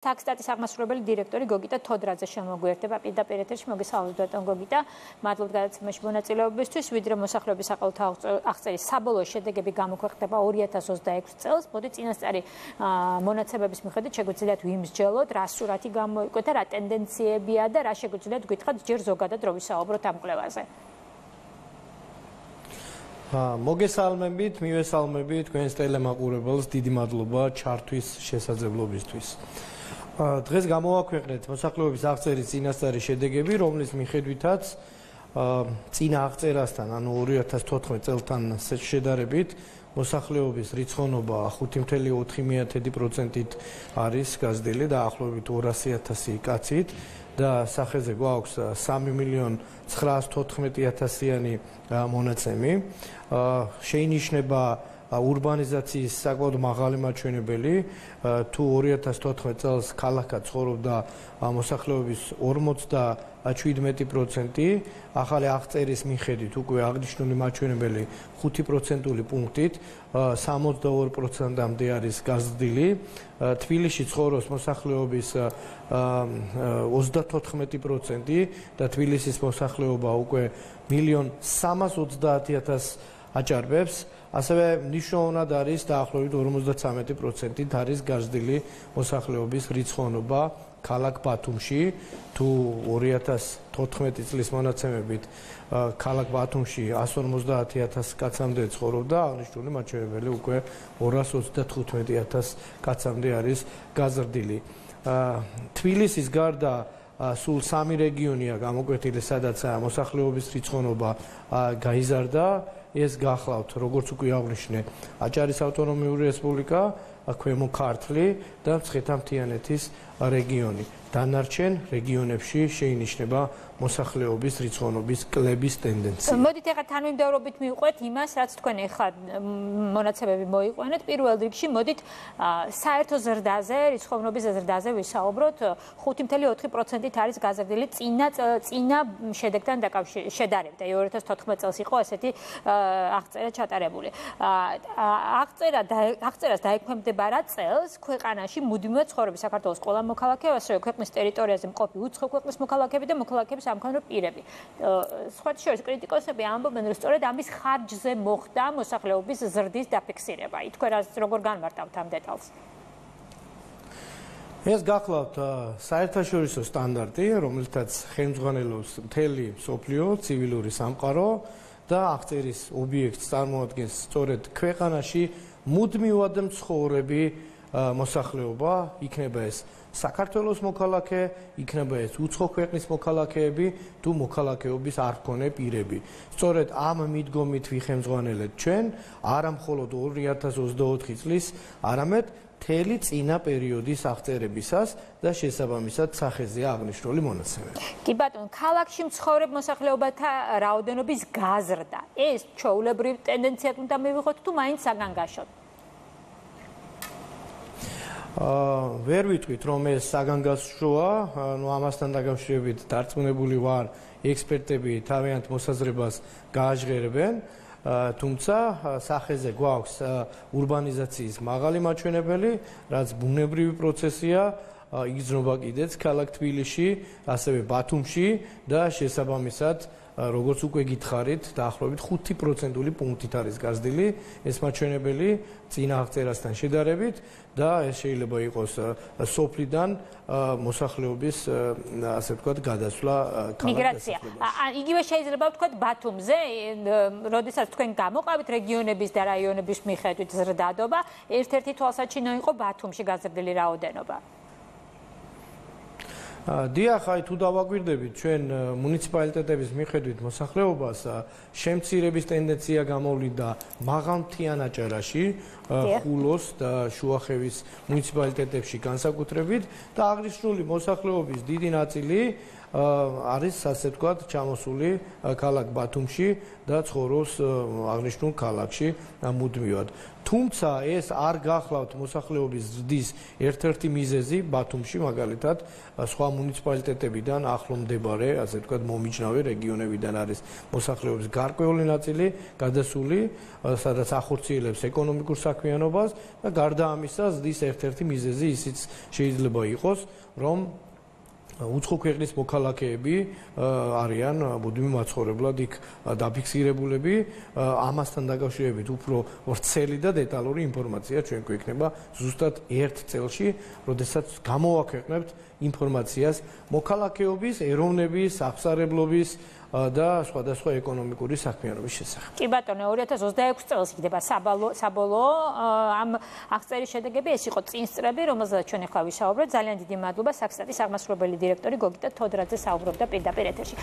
Taxstati აღმასრულებელი დირექტორი გოგიტა თოდრაძე შემოგვიერთება პირდაპირ ეთერში. მოგესალმებით ბატონ გოგიტა. მადლობთ გადაცემაში მონაწილეობისთვის. ვიდრე მოსახლეობის საყოველთაო აღწერის საბოლოო შედეგები გამოქვეყნდება 2026 წელს. მოდი წინასწარი მონაცემების მიხედვით შეგვიძლიათ ვიმსჯელოთ, რა სურათი გამოიკვეთა, რა ტენდენციებია და რა შეგვიძლიათ გითხრათ ჯერ ზოგადად რო ვისაუბროთ ამ კვლევაზე. მოგესალმებით, მივესალმებით თქვენს ტელემაყურებელს, დიდი მადლობა ჩართვის შესაძლებლობისთვის. დღეს გამოვაქვეყნეთ მოსახლეობის აღწერის წინასწარი შედეგები, რომლის მიხედვითაც წინა აღწერასთან, ანუ 2014 წელთან შედარებით, მოსახლეობის რიცხოვნობა 5.4%-ით არის გაზრდილი, დაახლოებით 200,000 კაცით და სახეზე გვაქვს 3.914.000-იანი მონაცემი. შეინიშნება ურბანიზაციის საკმაოდ მაღალი მაჩვენებელი, თუ 2014 წელს ქალაქად ცხოვრობდა მოსახლეობის 47%, ახალი აღწერის მიხედვით უკვე აღნიშნული მაჩვენებელი 5%-ული პუნქტით 62%-მდე არის გაზრდილი. თბილისში ცხოვრობს მოსახლეობის 34% და თბილისის მოსახლეობა უკვე 1.330.000 აჭარბებს. ასევე მნიშვნელოვნად არის დაახლოებით 53%-ით არის გაზრდილი მოსახლეობის რიცხოვნობა ქალაქ ბათუმში. თუ 2014 წლის მონაცემებით ქალაქ ბათუმში 150,000 კაცამდე ცხოვრობდა, აღნიშნული მაჩვენებელი უკვე 235,000 კაცამდე არის გაზრდილი. თბილისის გარდა სულ 3 რეგიონია გამოკვეთილი, სადაც მოსახლეობის რიცხოვნობა გაიზარდა. ეს გახლავთ, როგორც უკვე აღნიშნე, აჭარის ავტონომიური რესპუბლიკა, ქვემო ქართლი და მცხეთა-მთიანეთის რეგიონი. დანარჩენ რეგიონებში შეინიშნება მოსახლეობის რიცხოვნობის კლების ტენდენცია. მოდით ახლა თანმიმდევრობით მივყვეთ იმას, რაც თქვენ ახლა მონაცემები მოიყვანეთ. პირველ რიგში მოდით საერთო ზრდაზე, რიცხოვნობის ზრდაზე ვისაუბროთ. 5.4%-ით არის გაზრდილი წინა შედეგთან შედარებით. 2014 წელს იყო ასეთი აღწერა ჩატარებული. აღწერას დაექვემდებარა რა წელს ქვეყანაში მუდმივად ცხოვრები საქართველოს ყველა მოქალაქე, ასევე ქვეყნის ტერიტორიაზე მყოფი უცხო ქვეყნის მოქალაქეები და მოქალაქეების სამხედრო პირები. სხვა შორის კრიტიკოსები ამბობენ, რომ სწორედ ამის ხარჯზე მოხდა მოსახლეობის ზრდის დაფიქსირება. თქვენ როგორ განმარტავთ ამ დეტალს? ეს გახლავთ საერთაშორისო სტანდარტი, რომელთაც ხელმძღვანელობს მთელი მსოფლიო ცივილური სამყარო და აღწერის ობიექტს წარმოადგენს სწორედ ქვეყანაში მუდმივად მცხოვრები მოსახლეობა, იქნება ეს საქართველოს მოქალაქე, იქნება ეს უცხო ქვეყნის მოქალაქეები თუ მოქალაქეობის არ მქონე პირები. სწორედ ამ მიდგომით ვიხემძღვანელეთ ჩვენ, არა მხოლოდ 2024 წლის, არამედ მთელი წინა პერიოდის აღწერებისას და შესაბამისად სახეზეა აღნიშნული მონაცემები. კი ბატონო, ქალაქში მცხოვრებ მოსახლეობათა რაოდენობის გაზრდა, ეს ჩვეულებრივ ტენდენციად უნდა მივიღოთ თუ მაინც საგანგაშოდ? ვერ ვიტყვით, რომ ეს საგანგაშოა, ამასთან დაკავშირებით დარწმუნებული ვარ, ექსპერტები თავიანთ მოსაზრებას გააჟღერებენ, თუმცა სახეზე გვაქვს ურბანიზაციის მაღალი მაჩვენებელი, რაც ბუნებრივი პროცესია, იგრძნობა კიდეც ქალაქ თბილისში, ასევე ბათუმში და შესაბამისად როგორც უკვე გითხარით, დაახლოებით 5%-ული პუნქტით არის გაზრდილი ეს მაჩვენებელი წინა აღწერასთან შედარებით და ეს შეიძლება იყოს სოფლიდან მოსახლეობის, ასე ვთქვათ, გადასვლა მიგრაცია. იგივე შეიძლება ვთქვათ ბათუმზე, როდესაც თქვენ გამოყავით რეგიონების და რაიონების მიხედვით ზრდადობა, ერთ-ერთი თვალსაჩინო იყო ბათუმში გაზრდილი რაოდენობა. დიახ, აი თუ დავაკვირდებით ჩვენ მუნიციპალიტეტების მიხედვით მოსახლეობას, შემცირების ტენდენცია გამოვლინდა მაღალმთიან აჭარაში, ხულოს და შუახევის მუნიციპალიტეტებში განსაკუთრებით და აღნიშნული მოსახლეობის დიდი ნაწილი არის ასე ვთქვათ ჩამოსული ქალაქ ბათუმში და ცხოვრობს აღნიშნულ ქალაქში მუდმივად. თუმცა ეს არ გახლავთ მოსახლეობის ზრდის ერთ-ერთი მიზეზი ბათუმში მაგალითად სხვა მუნიციპალიტეტებიდან ახლო მდებარე ასე ვთქვათ მომიჯნავე რეგიონებიდან არის მოსახლეობის გარკვეული ნაწილი გადასული სადაც ახორციელებს ეკონომიკურ საქმიანობას და გარდა ამისა ზრდის ერთ-ერთი მიზეზი ისიც შეიძლება იყოს რომ უცხო ქვეყნის მოქალაქეები არიან მუდმივ მაცხოვრებლად იქ დაფიქსირებულები ამასთან დაკავშირებით უფრო ვრცელი და დეტალური ინფორმაცია ჩვენ გვექნება ზუსტად ერთ წელში, როდესაც გამოვაქვეყნებთ ინფორმაციას მოქალაქეობის, ეროვნების, აღსარებლობის და სხვადასხვა ეკონომიკური საქმიანობის შესახებ. კი ბატონო, 2026 წელს იქნება საბოლოო ამ აღწერის შედეგები, ეს იყო წინსწრები, რომელზეც ჩვენ ახლა ვისაუბრეთ. ძალიან დიდი მადლობა, საქსტატის აღმასრულებელი დირექტორი გოგიტა თოდრაძე საუბრობდა პირდაპირ ეთერში.